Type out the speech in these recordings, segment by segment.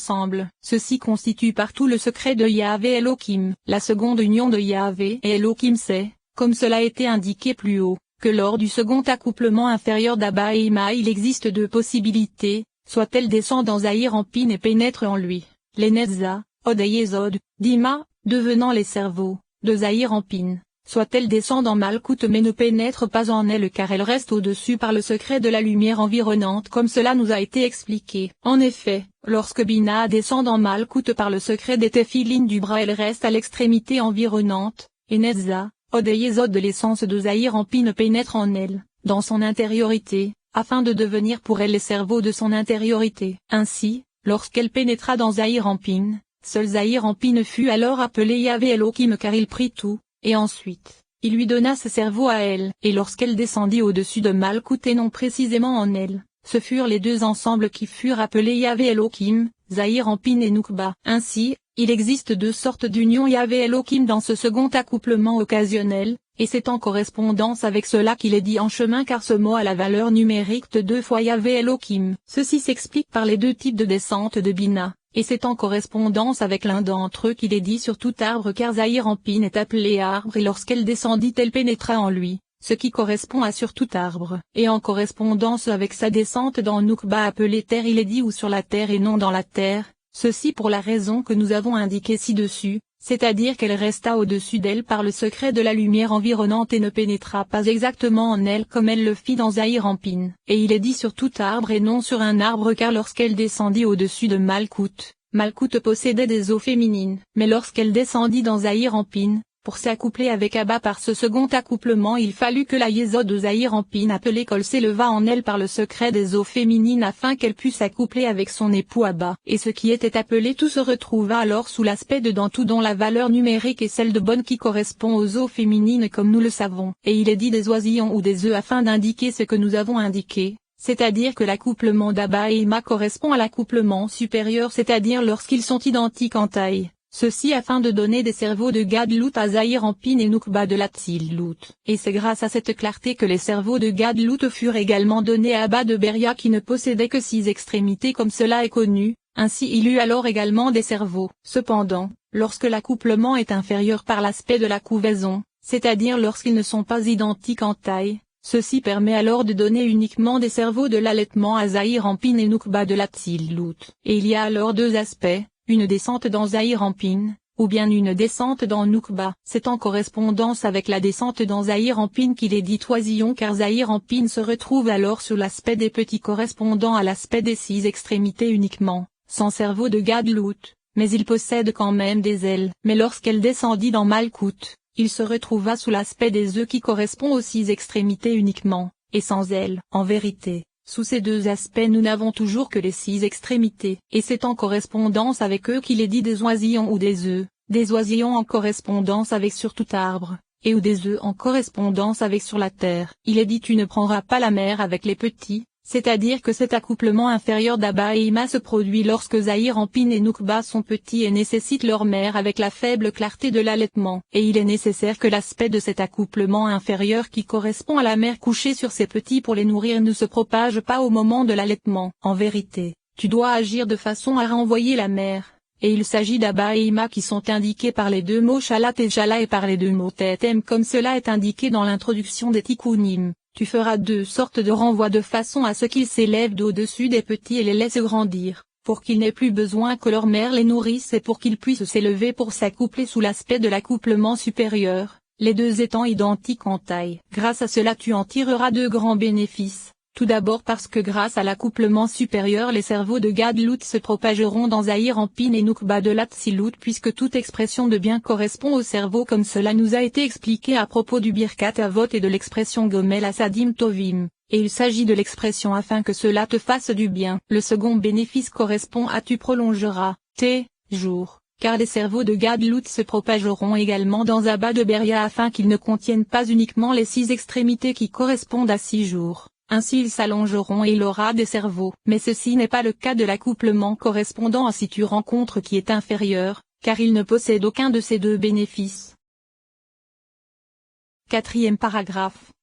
ensemble. Ceci constitue partout le secret de Yahvé Elohim. La seconde union de Yahvé et Elohim c'est, comme cela a été indiqué plus haut, que lors du second accouplement inférieur d'Abba et Ima il existe deux possibilités, soit elle descend dans Zahir Ampin et pénètre en lui, les Netza, Od et Yesod, d'Ima, devenant les cerveaux, de Zahir Ampin, soit elle descend dans Malkout mais ne pénètre pas en elle car elle reste au-dessus par le secret de la lumière environnante comme cela nous a été expliqué. En effet, lorsque Bina descend dans Malkout par le secret des téphilines du bras elle reste à l'extrémité environnante, et Netza, Od et Yesod de l'essence de Zahir Ampin pénètre en elle, dans son intériorité, afin de devenir pour elle les cerveaux de son intériorité. Ainsi, lorsqu'elle pénétra dans Zahir Ampin, seul Zahir Ampin fut alors appelé Yahvé Elohim car il prit tout, et ensuite, il lui donna ses cerveaux à elle. Et lorsqu'elle descendit au-dessus de Malkout et non précisément en elle, ce furent les deux ensembles qui furent appelés Yahvé Elohim, Zahir Ampin et Noukba. Ainsi, il existe deux sortes d'union Yahvé Elohim dans ce second accouplement occasionnel, et c'est en correspondance avec cela qu'il est dit en chemin car ce mot a la valeur numérique de 2 fois Yahvé Elohim. Ceci s'explique par les deux types de descente de Bina, et c'est en correspondance avec l'un d'entre eux qu'il est dit sur tout arbre car Zahir Ampin est appelé arbre et lorsqu'elle descendit elle pénétra en lui, ce qui correspond à sur tout arbre. Et en correspondance avec sa descente dans Noukba appelé terre il est dit ou sur la terre et non dans la terre. Ceci pour la raison que nous avons indiquée ci-dessus, c'est-à-dire qu'elle resta au-dessus d'elle par le secret de la lumière environnante et ne pénétra pas exactement en elle comme elle le fit dans Zahir Ampin. Et il est dit sur tout arbre et non sur un arbre car lorsqu'elle descendit au-dessus de Malkout, Malkout possédait des eaux féminines. Mais lorsqu'elle descendit dans Zahir Ampin, pour s'accoupler avec Abba par ce second accouplement il fallut que la Yesod de Zahir Ampin appelée Kol s'éleva en elle par le secret des eaux féminines afin qu'elle pût s'accoupler avec son époux Abba. Et ce qui était appelé tout se retrouva alors sous l'aspect de dans tout dont la valeur numérique est celle de bonne qui correspond aux eaux féminines comme nous le savons. Et il est dit des oisillons ou des œufs afin d'indiquer ce que nous avons indiqué. C'est-à-dire que l'accouplement d'Abba et Ima correspond à l'accouplement supérieur c'est-à-dire lorsqu'ils sont identiques en taille. Ceci afin de donner des cerveaux de Gadlout à Zahir Ampin et Noukba de Latzilout. Et c'est grâce à cette clarté que les cerveaux de Gadlout furent également donnés à Abba de Beria qui ne possédait que 6 extrémités comme cela est connu, ainsi il eut alors également des cerveaux. Cependant, lorsque l'accouplement est inférieur par l'aspect de la couvaison, c'est-à-dire lorsqu'ils ne sont pas identiques en taille, ceci permet alors de donner uniquement des cerveaux de l'allaitement à Zahir Ampin et Noukba de Latzilout. Et il y a alors deux aspects. Une descente dans Zahir Ampin, ou bien une descente dans Noukba. C'est en correspondance avec la descente dans Zahir Ampin qu'il est dit oisillon car Zahir Ampin se retrouve alors sur l'aspect des petits correspondant à l'aspect des 6 extrémités uniquement, sans cerveau de Gadlout, mais il possède quand même des ailes. Mais lorsqu'elle descendit dans Malkout, il se retrouva sous l'aspect des œufs qui correspond aux 6 extrémités uniquement, et sans ailes. En vérité, sous ces deux aspects nous n'avons toujours que les 6 extrémités. Et c'est en correspondance avec eux qu'il est dit des oisillons ou des oisillons en correspondance avec sur tout arbre, et ou des œufs en correspondance avec sur la terre. Il est dit tu ne prendras pas la mère avec les petits, c'est-à-dire que cet accouplement inférieur d'Abba et Ima se produit lorsque Zahir Ampin et Noukba sont petits et nécessitent leur mère avec la faible clarté de l'allaitement. Et il est nécessaire que l'aspect de cet accouplement inférieur qui correspond à la mère couchée sur ses petits pour les nourrir ne se propage pas au moment de l'allaitement. En vérité, tu dois agir de façon à renvoyer la mère. Et il s'agit d'Abba et Ima qui sont indiqués par les deux mots Shalat et Jala et par les deux mots Tetem comme cela est indiqué dans l'introduction des Tikkunim. Tu feras 2 sortes de renvois de façon à ce qu'ils s'élèvent d'au-dessus des petits et les laissent grandir, pour qu'ils n'aient plus besoin que leur mère les nourrisse et pour qu'ils puissent s'élever pour s'accoupler sous l'aspect de l'accouplement supérieur, les deux étant identiques en taille. Grâce à cela tu en tireras 2 grands bénéfices. Tout d'abord parce que grâce à l'accouplement supérieur les cerveaux de Gadlout se propageront dans Zahir Ampin et Noukba de Latzilout puisque toute expression de bien correspond au cerveau comme cela nous a été expliqué à propos du Birkat Avot et de l'expression Gomel Asadim Tovim, et il s'agit de l'expression afin que cela te fasse du bien. Le second bénéfice correspond à tu prolongeras tes jours, car les cerveaux de Gadlout se propageront également dans Abba de Beria afin qu'ils ne contiennent pas uniquement les 6 extrémités qui correspondent à 6 jours. Ainsi ils s'allongeront et il aura des cerveaux. Mais ceci n'est pas le cas de l'accouplement correspondant à si tu rencontres qui est inférieur, car il ne possède aucun de ces 2 bénéfices. 4e paragraphe.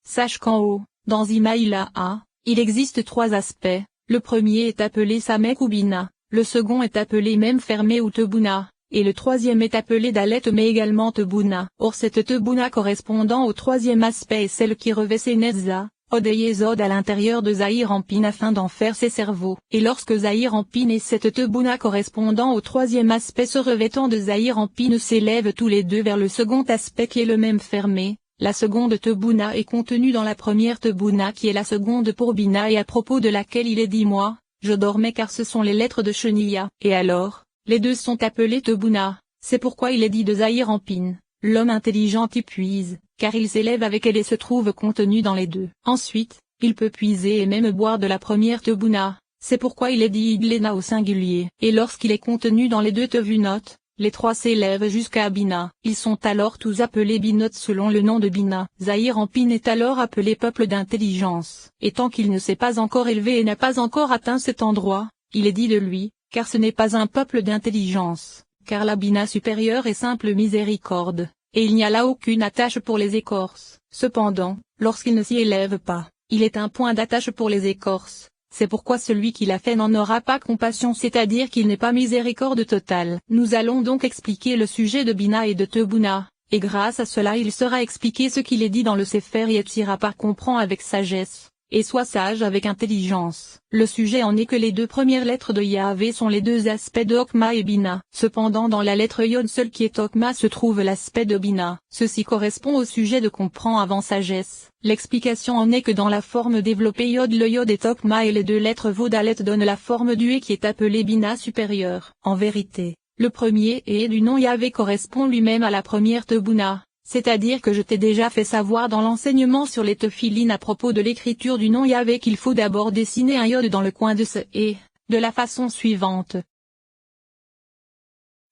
Sache qu'en haut, dans Imaïla A, il existe 3 aspects, Le premier est appelé Samek ou Bina, le second est appelé même fermé ou Tebuna, et le troisième est appelé Dalet mais également Tebuna. Or cette Tebuna correspondant au troisième aspect est celle qui revêt ses Netza, Od et Yesod à l'intérieur de Zahir Ampin afin d'en faire ses cerveaux. Et lorsque Zahir Ampin et cette Tebuna correspondant au troisième aspect se revêtant de Zahir Ampin s'élèvent tous les deux vers le second aspect qui est le même fermé, la seconde Tebuna est contenue dans la première Tebuna qui est la seconde pour Bina et à propos de laquelle il est dit moi, je dormais car ce sont les lettres de Sheniya. Et alors, les deux sont appelés Tebuna, c'est pourquoi il est dit de Zahir Ampin, l'homme intelligent y puise, car il s'élève avec elle et se trouve contenu dans les deux. Ensuite, il peut puiser et même boire de la première Tebuna, c'est pourquoi il est dit Idlena au singulier. Et lorsqu'il est contenu dans les deux Tevunot, les trois s'élèvent jusqu'à Bina. Ils sont alors tous appelés Binot selon le nom de Bina. Zahir Ampin est alors appelé peuple d'intelligence. Et tant qu'il ne s'est pas encore élevé et n'a pas encore atteint cet endroit, il est dit de lui, car ce n'est pas un peuple d'intelligence, car la Bina supérieure est simple miséricorde, et il n'y a là aucune attache pour les écorces. Cependant, lorsqu'il ne s'y élève pas, il est un point d'attache pour les écorces. C'est pourquoi celui qui l'a fait n'en aura pas compassion, c'est-à-dire qu'il n'est pas miséricorde totale. Nous allons donc expliquer le sujet de Bina et de Tebuna, et grâce à cela il sera expliqué ce qu'il est dit dans le Sefer Yetzira par comprend avec sagesse, et sois sage avec intelligence. Le sujet en est que les deux premières lettres de Yahvé sont les deux aspects de Okma et Bina. Cependant dans la lettre Yod seule qui est Okma se trouve l'aspect de Bina. Ceci correspond au sujet de comprend avant sagesse. L'explication en est que dans la forme développée Yod le Yod est Okma et les deux lettres Vodalet donnent la forme du E qui est appelée Bina supérieure. En vérité, le premier E du nom Yahvé correspond lui-même à la première Tebuna. C'est-à-dire que je t'ai déjà fait savoir dans l'enseignement sur les tephilines à propos de l'écriture du nom Yahvé qu'il faut d'abord dessiner un yod dans le coin de ce et, de la façon suivante.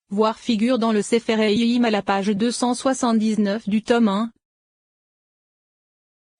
Voir figure dans le Sefer Eyim à la page 279 du tome 1.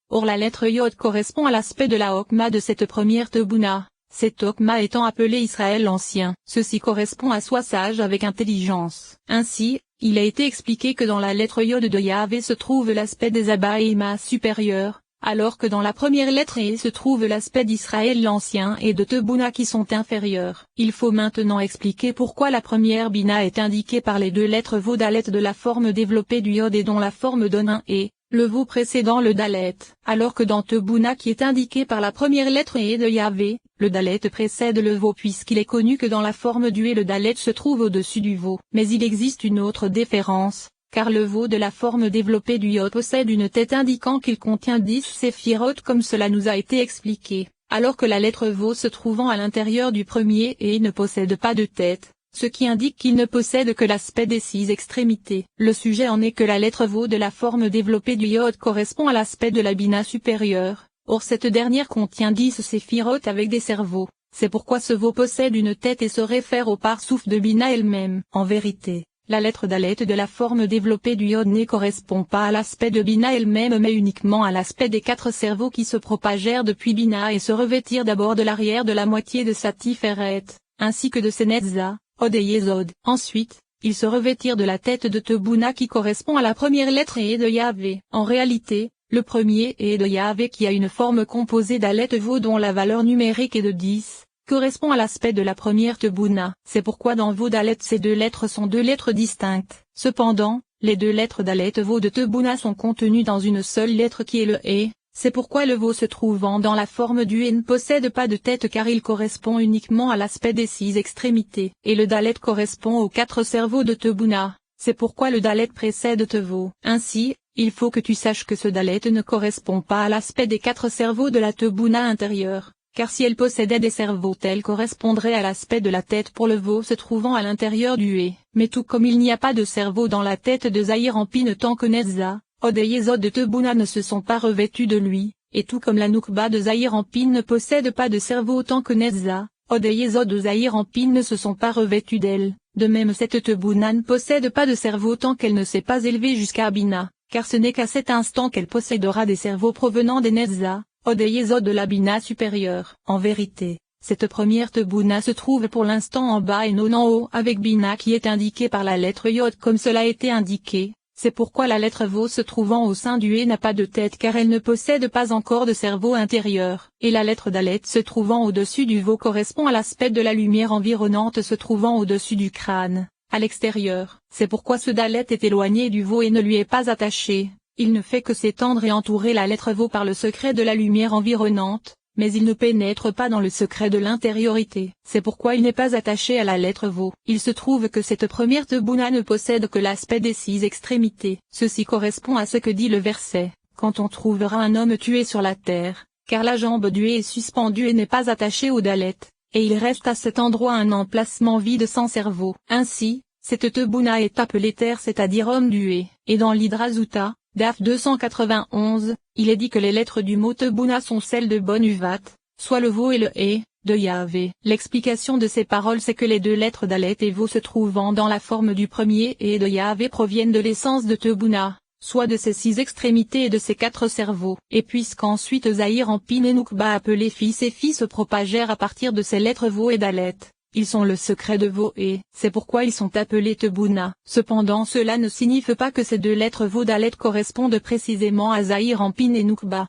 Or la lettre yod correspond à l'aspect de la Okma de cette première Tebuna, cette Okma étant appelée Israël l'Ancien. Ceci correspond à sois sage avec intelligence. Ainsi, il a été expliqué que dans la lettre Yod de Yahvé se trouve l'aspect des Abba et Ima supérieurs, alors que dans la première lettre E se trouve l'aspect d'Israël l'Ancien et de Tebuna qui sont inférieurs. Il faut maintenant expliquer pourquoi la première Bina est indiquée par les deux lettres Vodalet de la forme développée du Yod et dont la forme donne un E, le Vo précédant le Dalet, alors que dans Tebuna qui est indiqué par la première lettre E de Yahvé, le Dalet précède le Vo puisqu'il est connu que dans la forme du E le Dalet se trouve au-dessus du Vo. Mais il existe une autre différence, car le Vo de la forme développée du Yod possède une tête indiquant qu'il contient 10 séphirotes comme cela nous a été expliqué, alors que la lettre Vo se trouvant à l'intérieur du premier E ne possède pas de tête, ce qui indique qu'il ne possède que l'aspect des 6 extrémités. Le sujet en est que la lettre Vo de la forme développée du Yod correspond à l'aspect de la Bina supérieure, or cette dernière contient 10 séphirotes avec des cerveaux, c'est pourquoi ce Vo possède une tête et se réfère au parsouf de Bina elle-même. En vérité, la lettre Dalet de la forme développée du Yod ne correspond pas à l'aspect de Bina elle-même mais uniquement à l'aspect des 4 cerveaux qui se propagèrent depuis Bina et se revêtirent d'abord de l'arrière de la moitié de sa Tiferet, ainsi que de ses Netza, Od et Yesod. Ensuite, ils se revêtirent de la tête de Tebuna qui correspond à la première lettre E de Yahvé. En réalité, le premier E de Yahvé qui a une forme composée d'Alet Vo dont la valeur numérique est de 10, correspond à l'aspect de la première Tebuna. C'est pourquoi dans Vo d'Alet ces deux lettres sont deux lettres distinctes. Cependant, les deux lettres d'Alet Vo de Tebuna sont contenues dans une seule lettre qui est le E. C'est pourquoi le Vo se trouvant dans la forme du E ne possède pas de tête car il correspond uniquement à l'aspect des 6 extrémités. Et le Dalet correspond aux 4 cerveaux de Tebuna, c'est pourquoi le Dalet précède Tevo. Ainsi, il faut que tu saches que ce Dalet ne correspond pas à l'aspect des 4 cerveaux de la Tebuna intérieure, car si elle possédait des cerveaux tels correspondrait à l'aspect de la tête pour le Vo se trouvant à l'intérieur du E. Mais tout comme il n'y a pas de cerveau dans la tête de Zahir Ampin tant que Netza, Od et Yesod de Tebuna ne se sont pas revêtus de lui, et tout comme la Noukba de Zahir Ampin ne possède pas de cerveau autant que Netza, Od et Yesod de Zahir Ampin ne se sont pas revêtus d'elle, de même cette Tebuna ne possède pas de cerveau tant qu'elle ne s'est pas élevée jusqu'à Bina, car ce n'est qu'à cet instant qu'elle possédera des cerveaux provenant des Netza, Od et Yesod de la Bina supérieure. En vérité, cette première Tebuna se trouve pour l'instant en bas et non en haut avec Bina qui est indiquée par la lettre Yod comme cela a été indiqué. C'est pourquoi la lettre Vo se trouvant au sein du E n'a pas de tête car elle ne possède pas encore de cerveau intérieur. Et la lettre Dalet se trouvant au-dessus du Vo correspond à l'aspect de la lumière environnante se trouvant au-dessus du crâne, à l'extérieur. C'est pourquoi ce Dalet est éloigné du Vo et ne lui est pas attaché. Il ne fait que s'étendre et entourer la lettre Vo par le secret de la lumière environnante, mais il ne pénètre pas dans le secret de l'intériorité. C'est pourquoi il n'est pas attaché à la lettre Vo. Il se trouve que cette première Tebuna ne possède que l'aspect des 6 extrémités. Ceci correspond à ce que dit le verset, quand on trouvera un homme tué sur la terre, car la jambe du est suspendue et n'est pas attachée au Dalet, et il reste à cet endroit un emplacement vide sans cerveau. Ainsi, cette Tebuna est appelée terre c'est-à-dire homme du Hé. Et dans l'Hydrazuta, DAF 291, il est dit que les lettres du mot Tebuna sont celles de Bon Uvat, soit le Vo et le Hé, de Yahvé. L'explication de ces paroles c'est que les deux lettres Dalet et Vo se trouvant dans la forme du premier Hé de Yahvé proviennent de l'essence de Tebuna, soit de ses 6 extrémités et de ses 4 cerveaux. Et puisqu'ensuite Zahir Ampin et Noukba appelés fils et filles se propagèrent à partir de ces lettres Vo et Dalet, ils sont le secret de Vo et c'est pourquoi ils sont appelés Tebuna. Cependant cela ne signifie pas que ces deux lettres Vo Dalet correspondent précisément à Zahir Ampin et Noukba.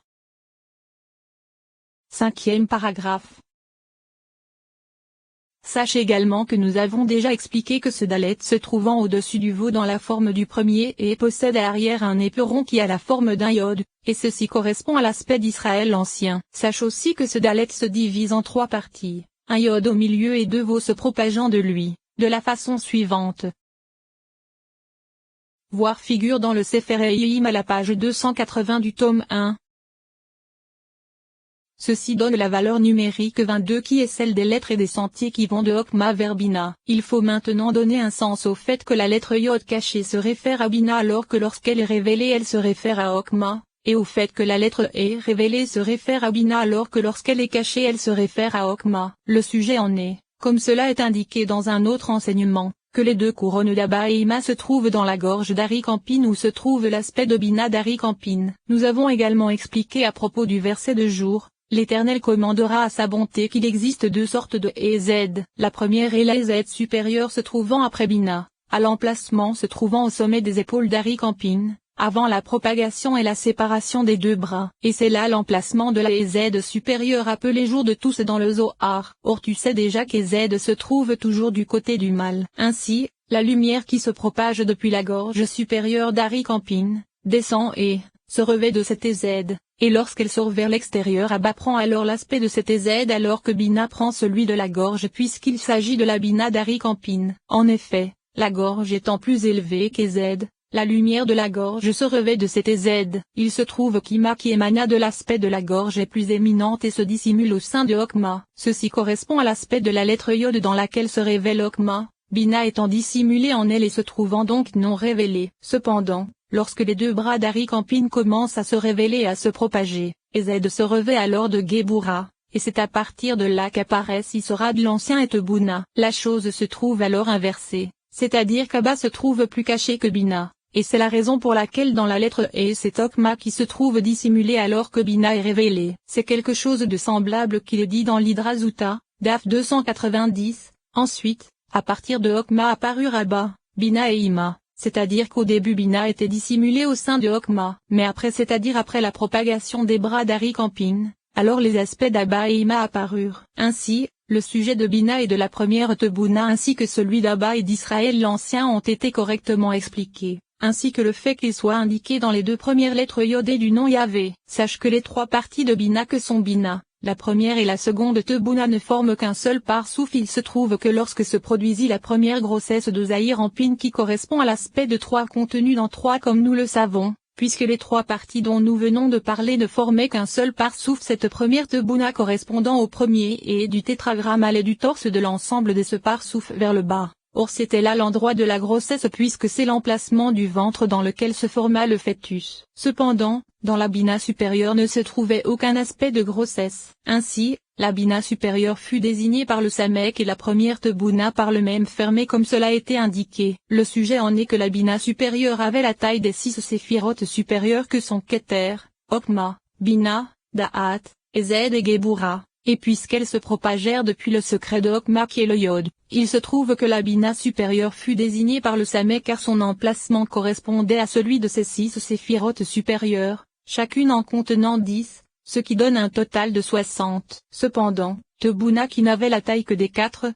5e paragraphe. Sache également que nous avons déjà expliqué que ce Dalet se trouvant au-dessus du Vo dans la forme du premier et possède à l'arrière un éperon qui a la forme d'un iode, et ceci correspond à l'aspect d'Israël ancien. Sache aussi que ce Dalet se divise en 3 parties. Un iode au milieu et 2 Vo se propageant de lui, de la façon suivante. Voir figure dans le Sefer Eihim à la page 280 du tome 1. Ceci donne la valeur numérique 22 qui est celle des lettres et des sentiers qui vont de Okma vers Bina. Il faut maintenant donner un sens au fait que la lettre Yod cachée se réfère à Bina alors que lorsqu'elle est révélée elle se réfère à Okma. Et au fait que la lettre E révélée se réfère à Bina alors que lorsqu'elle est cachée elle se réfère à Okma. Le sujet en est, comme cela est indiqué dans un autre enseignement, que les 2 couronnes d'Abba et Ima se trouvent dans la gorge d'Arik Ampin où se trouve l'aspect de Bina d'Arik Ampin. Nous avons également expliqué à propos du verset de jour, l'Éternel commandera à sa bonté qu'il existe 2 sortes de Z. La première est la Z supérieure se trouvant après Bina, à l'emplacement se trouvant au sommet des épaules d'Arik Ampin, avant la propagation et la séparation des 2 bras. Et c'est là l'emplacement de la Z supérieure appelée jour de tous dans le Zohar. Or tu sais déjà que Z se trouve toujours du côté du mal. Ainsi, la lumière qui se propage depuis la gorge supérieure d'Arik Ampin, descend et se revêt de cette Z, et lorsqu'elle sort vers l'extérieur Abba prend alors l'aspect de cette Z alors que Bina prend celui de la gorge puisqu'il s'agit de la Bina d'Arik Ampin. En effet, la gorge étant plus élevée que Z, la lumière de la gorge se revêt de cette Z. Il se trouve qu'Ima qui émana de l'aspect de la gorge est plus éminente et se dissimule au sein de Okma. Ceci correspond à l'aspect de la lettre Yod dans laquelle se révèle Okma, Bina étant dissimulée en elle et se trouvant donc non révélée. Cependant, lorsque les 2 bras d'Arik Ampin commencent à se révéler et à se propager, Z se revêt alors de Gebura, et c'est à partir de là qu'apparaît Sisora de l'ancien et Tebuna. La chose se trouve alors inversée, c'est-à-dire qu'Abba se trouve plus caché que Bina. Et c'est la raison pour laquelle dans la lettre E c'est Okma qui se trouve dissimulé alors que Bina est révélé. C'est quelque chose de semblable qu'il est dit dans l'Hydrazuta, DAF 290, ensuite, à partir de Okma apparurent Abba, Bina et Ima, c'est-à-dire qu'au début Bina était dissimulé au sein de Okma, mais après c'est-à-dire après la propagation des bras d'Arik Ampin, alors les aspects d'Abba et Ima apparurent. Ainsi, le sujet de Bina et de la première Tebuna ainsi que celui d'Abba et d'Israël l'ancien ont été correctement expliqués, ainsi que le fait qu'ils soient indiqués dans les 2 premières lettres Yodé du nom Yahvé. Sache que les 3 parties de Bina que sont Bina, la première et la seconde Tebuna ne forment qu'un seul parsouf. Il se trouve que lorsque se produisit la première grossesse de Zahir Ampin qui correspond à l'aspect de 3 contenus dans 3 comme nous le savons, puisque les 3 parties dont nous venons de parler ne formaient qu'un seul parsouf, cette première Tebuna correspondant au premier et du tétragramme allait du torse de l'ensemble de ce parsouf vers le bas. Or c'était là l'endroit de la grossesse puisque c'est l'emplacement du ventre dans lequel se forma le fœtus. Cependant, dans la Bina supérieure ne se trouvait aucun aspect de grossesse. Ainsi, la Bina supérieure fut désignée par le Samek et la première Tebuna par le même fermé comme cela a été indiqué. Le sujet en est que la Bina supérieure avait la taille des 6 séphirotes supérieures que sont Keter, Okma, Bina, Da'at, Ezed et Gebura. Et puisqu'elles se propagèrent depuis le secret de Okmak et le Yod, il se trouve que la Bina supérieure fut désignée par le Samet car son emplacement correspondait à celui de ces 6 séphirotes supérieures, chacune en contenant 10, ce qui donne un total de 60. Cependant, Tebuna qui n'avait la taille que des 4